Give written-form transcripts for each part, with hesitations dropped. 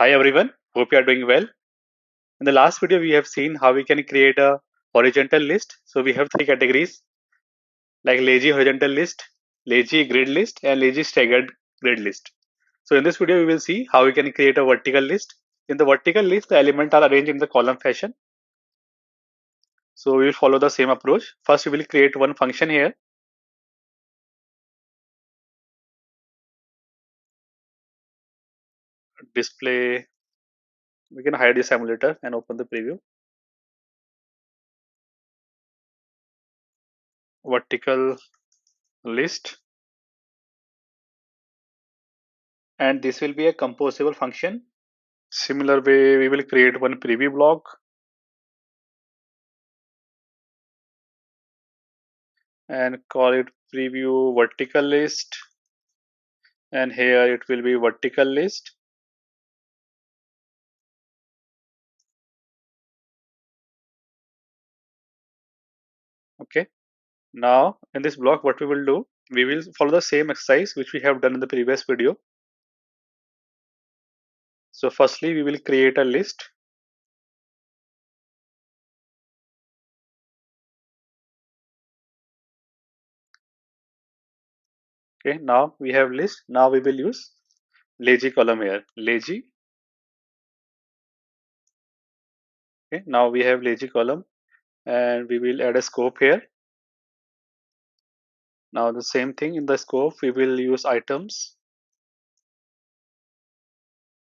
Hi everyone, hope you are doing well. In the last video, we have seen how we can create a horizontal list. So we have three categories like lazy horizontal list, lazy grid list, and lazy staggered grid list. So in this video, we will see how we can create a vertical list. In the vertical list, the elements are arranged in the column fashion. So we will follow the same approach. First, we will create one function here. Display, we can hide the simulator and open the preview. Vertical list. And this will be a composable function. Similar way, we will create one preview block and call it preview vertical list, and here it will be vertical list. Okay, now in this block what we will do, we will follow the same exercise which we have done in the previous video. So firstly we will create a list. Okay, now we have list. Now we will use lazy column here, lazy. Okay, now we have lazy column and we will add a scope here. Now the same thing, in the scope we will use items.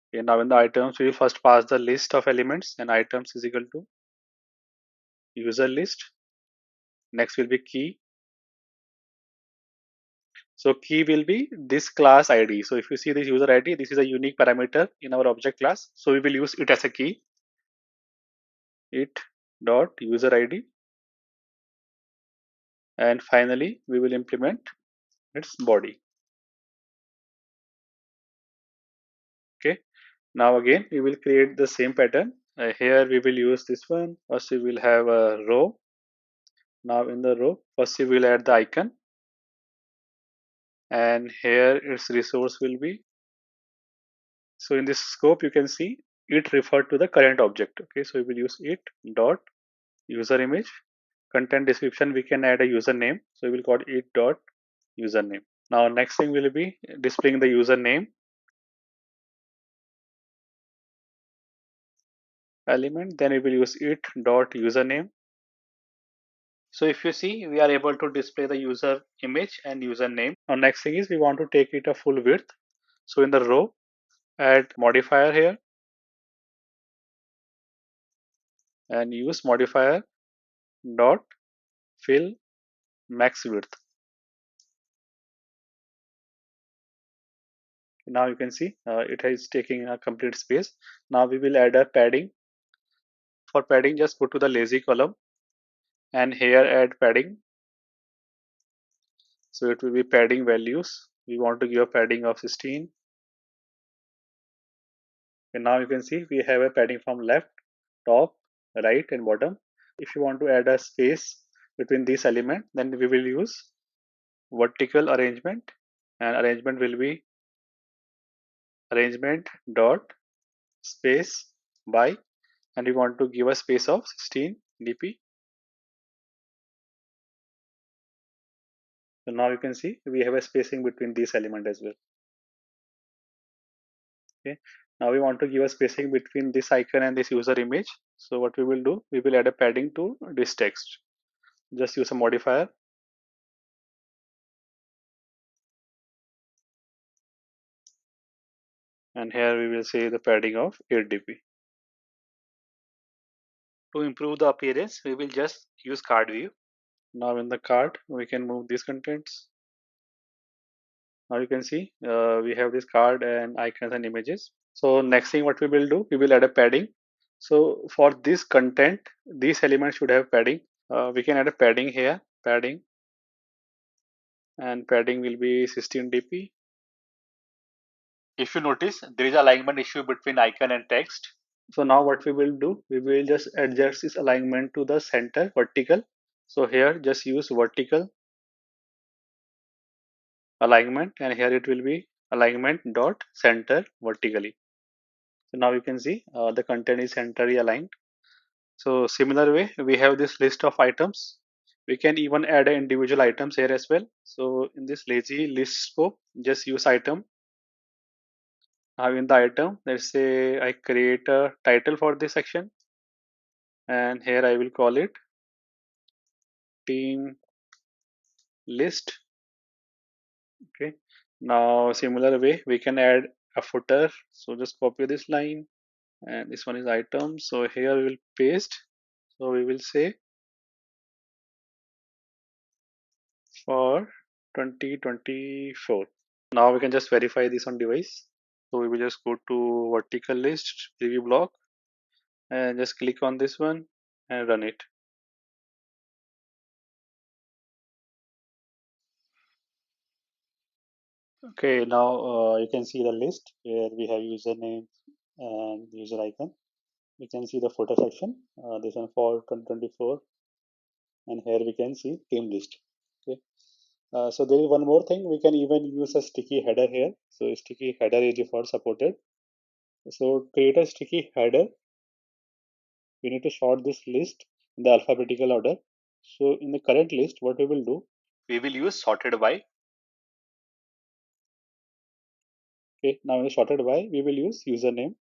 Okay, now in the items we will first pass the list of elements, and items is equal to user list. Next will be key. So key will be this class ID. So if you see this user ID, this is a unique parameter in our object class. So we will use it as a key. It dot user ID. And finally, we will implement its body. Okay. Now again, we will create the same pattern. Here we will use this one. First we will have a row. Now in the row, first we will add the icon. And here its resource will be. So in this scope, you can see it referred to the current object. Okay. So we will use it dot user image. Content description, we can add a username, so we will call it dot username. Now next thing will be displaying the username element, then we will use it dot username. So if you see, we are able to display the user image and username. Now next thing is we want to take it a full width. So in the row, add modifier here and use modifier dot fill max width. Now you can see it is taking a complete space. Now we will add a padding. For padding, just go to the lazy column and here add padding. So it will be padding values. We want to give a padding of 16. And now you can see we have a padding from left, top, right, and bottom. If you want to add a space between these elements, then we will use vertical arrangement, and arrangement will be arrangement dot space by, and we want to give a space of 16 dp. So now you can see we have a spacing between these elements as well. Okay, now we want to give a spacing between this icon and this user image. So what we will do, we will add a padding to this text. Just use a modifier and here we will say the padding of 8 dp. To improve the appearance, we will just use card view. Now in the card we can move these contents. Now you can see we have this card and icons and images. So next thing what we will do, we will add a padding. So for this content, these elements should have padding. We can add a padding here, padding, and padding will be 16 dp. If you notice, there is alignment issue between icon and text. So now what we will do, we will just adjust this alignment to the center vertical. So here just use vertical alignment, and here it will be alignment dot center vertically. So now you can see the content is centrally aligned. So similar way, we have this list of items. We can even add individual items here as well. So in this lazy list scope, just use item. Now in the item, let's say I create a title for this section, and here I will call it team list. Okay. Now similar way, we can add a footer. So just copy this line, and this one is item. So here we will paste. So we will say for 2024. Now we can just verify this on device. So we will just go to vertical list preview block and just click on this one and run it. Okay, now you can see the list where we have username and user icon. We can see the footer section, this one for 2024, and here we can see team list. Okay, so there is one more thing. We can even use a sticky header here. So sticky header is default supported. So create a sticky header. We need to sort this list in the alphabetical order. So in the current list, what we will do, we will use sorted by. Okay, now in the sorted by, we will use username.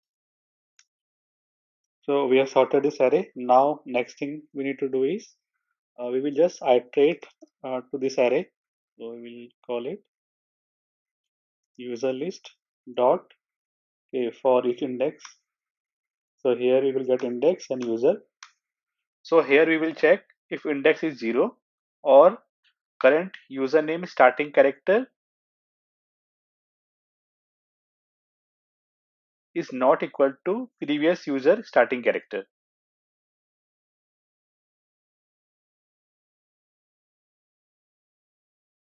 So we have sorted this array. Now next thing we need to do is we will just iterate to this array. So we will call it user list dot, okay, for each index. So here we will get index and user. So here we will check if index is 0 or current username starting character is not equal to previous user starting character.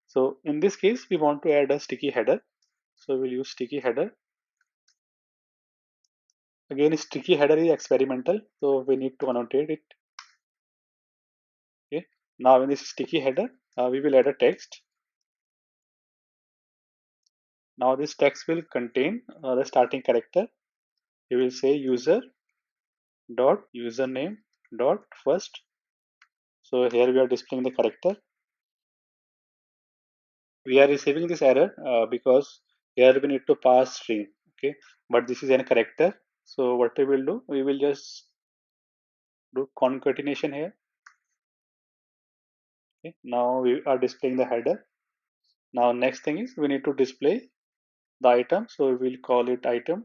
So in this case, we want to add a sticky header. So we'll use sticky header. Again, sticky header is experimental, so we need to annotate it. Okay. Now in this sticky header, we will add a text. Now this text will contain the starting character. We will say user dot username dot first. So here we are displaying the character. We are receiving this error because here we need to pass string. Okay, but this is a character. So what we will do, we will just do concatenation here. Okay, now we are displaying the header. Now next thing is we need to display the item. So we will call it item.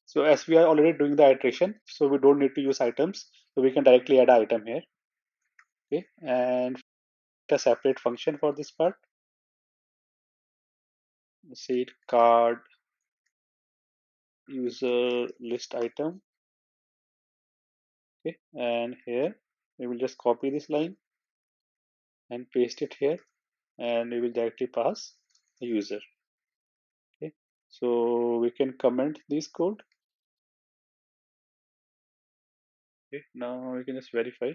So as we are already doing the iteration, so we don't need to use items. So we can directly add an item here. Okay, and a separate function for this part. Say it card user list item. Okay, and here we will just copy this line and paste it here, and we will directly pass a user. Okay, so we can comment this code. Okay, now we can just verify.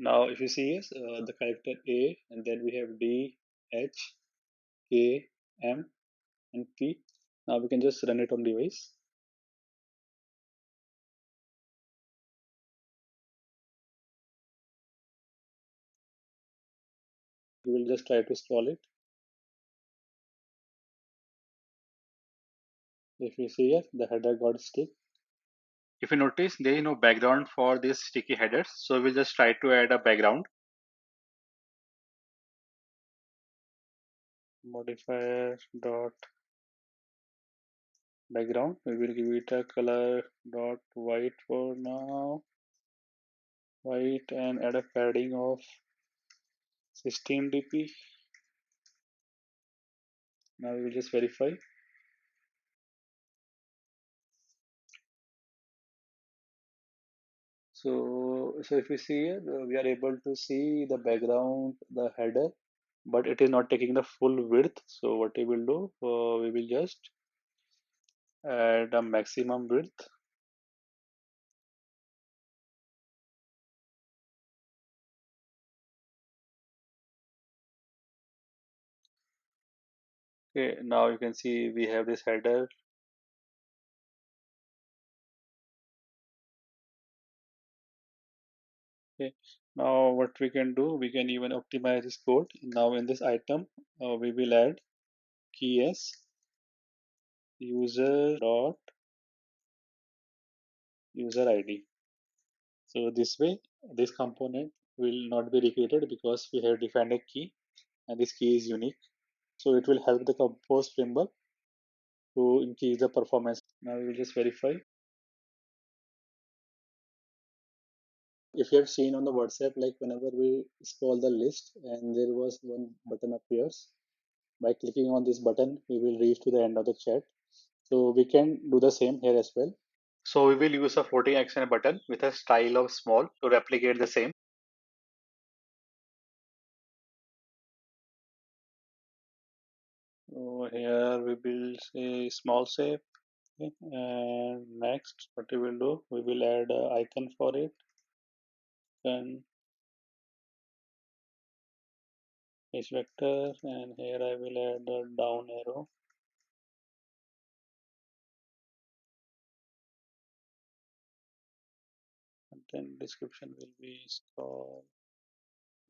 Now if you see is the character A, and then we have D, H, K, M, and P. Now we can just run it on device. We will just try to scroll it. If you see here, the header got stick. If you notice, there is no background for these sticky headers, so we'll just try to add a background. Modifier dot background. We will give it a color dot white for now. White, and add a padding of 16 dp. Now we will just verify. So if you see here, we are able to see the background, the header, but it is not taking the full width. So what we will do, we will just add a maximum width. Okay, now you can see we have this header Okay. Now what we can do, we can even optimize this code. Now in this item, we will add key as user dot user ID. So this way, this component will not be recreated because we have defined a key and this key is unique. So it will help the Compose framework to increase the performance. Now we will just verify. If you have seen on the WhatsApp, like whenever we scroll the list and there was one button appears, by clicking on this button, we will reach to the end of the chat. So we can do the same here as well. So we will use a floating action button with a style of small to replicate the same. So here we will say small shape. Okay. And next, what we will do, we will add an icon for it. Then H vector, and here I will add a down arrow. And then description will be scroll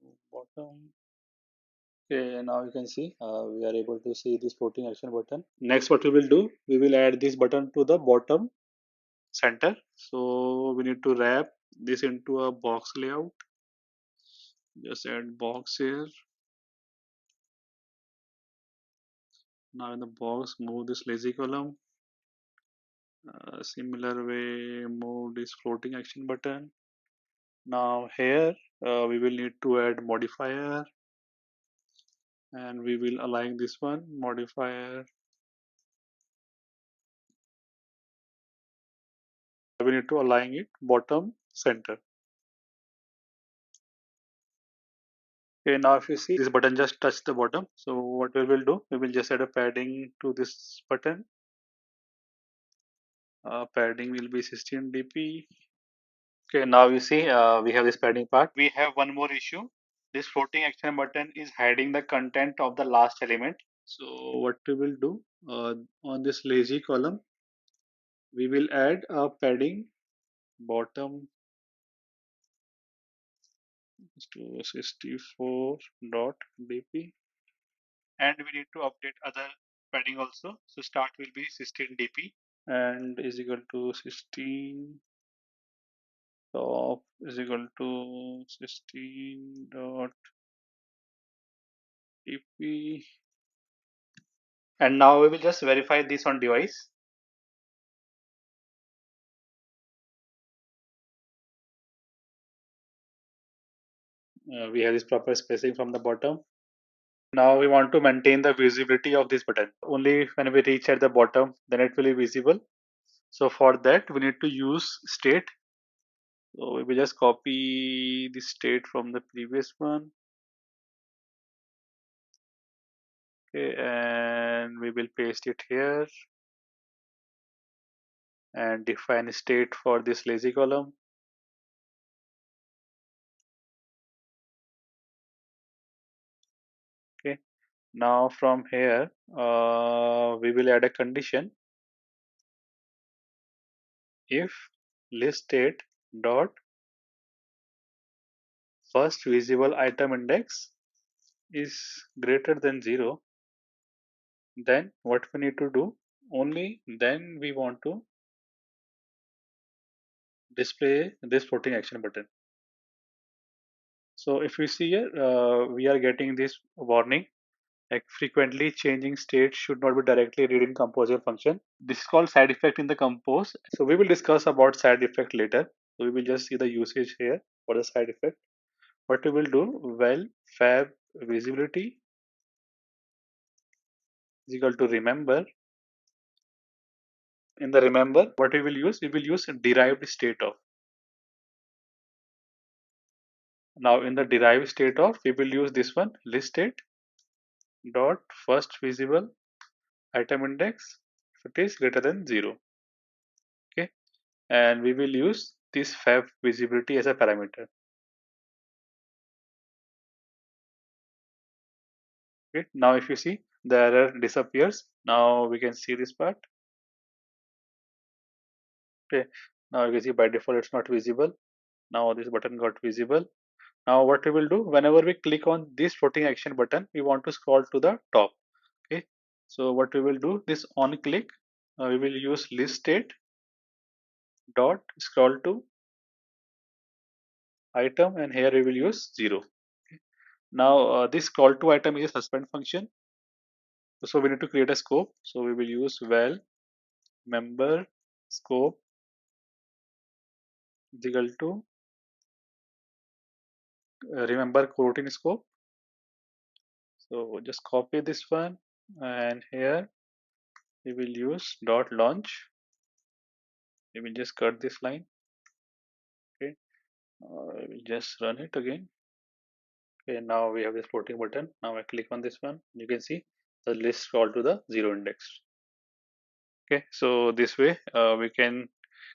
to bottom. Okay, now you can see we are able to see this floating action button. Next, what we will do, we will add this button to the bottom center. So we need to wrap this into a box layout. Just add box here. Now in the box, move this lazy column. Similar way, move this floating action button. Now here we will need to add modifier, and we will align this one modifier. We need to align it bottom center. Okay, now if you see this button just touch the bottom. So what we will do, we will just add a padding to this button. Padding will be 16 dp. Okay, now you see we have this padding part. We have one more issue. This floating action button is hiding the content of the last element. So what we will do on this lazy column, we will add a padding bottom to 64.dp, and we need to update other padding also. So start will be 16 dp and is equal to 16, top is equal to 16.dp. And now we will just verify this on device. We have this proper spacing from the bottom. Now we want to maintain the visibility of this button. Only when we reach at the bottom, then it will be visible. So for that, we need to use state. So we will just copy the state from the previous one. Okay, and we will paste it here and define state for this lazy column. Okay, now from here, we will add a condition if list state dot first visible item index is greater than 0, then what we need to do, only then we want to display this floating action button. So if we see here, we are getting this warning like frequently changing state should not be directly read in composer function. This is called side effect in the compose. So we will discuss about side effect later. So we will just see the usage here for the side effect. What we will do, well, fab visibility is equal to remember. In the remember, what we will use derived state of. Now in the derived state of, we will use this one list state dot first visible item index if it is greater than 0. Okay, and we will use this fab visibility as a parameter. Okay, now if you see the error disappears. Now we can see this part. Okay, now you can see by default it's not visible. Now this button got visible. Now what we will do, whenever we click on this floating action button, we want to scroll to the top. Okay. So what we will do, this on click, we will use list state dot scroll to item, and here we will use 0. Okay. Now this scroll to item is a suspend function. So we need to create a scope. So we will use val member scope is equal to remember coroutine scope. So just copy this one, and here we will use dot launch. We will just cut this line. Okay, I will just run it again. Okay, now we have this floating button. Now I click on this one. You can see the list scroll to the 0 index. Okay, so this way we can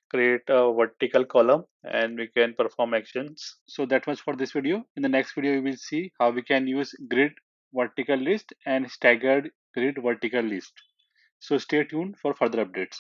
create a vertical column and we can perform actions. So that was for this video. In the next video, we will see how we can use grid vertical list and staggered grid vertical list. So stay tuned for further updates.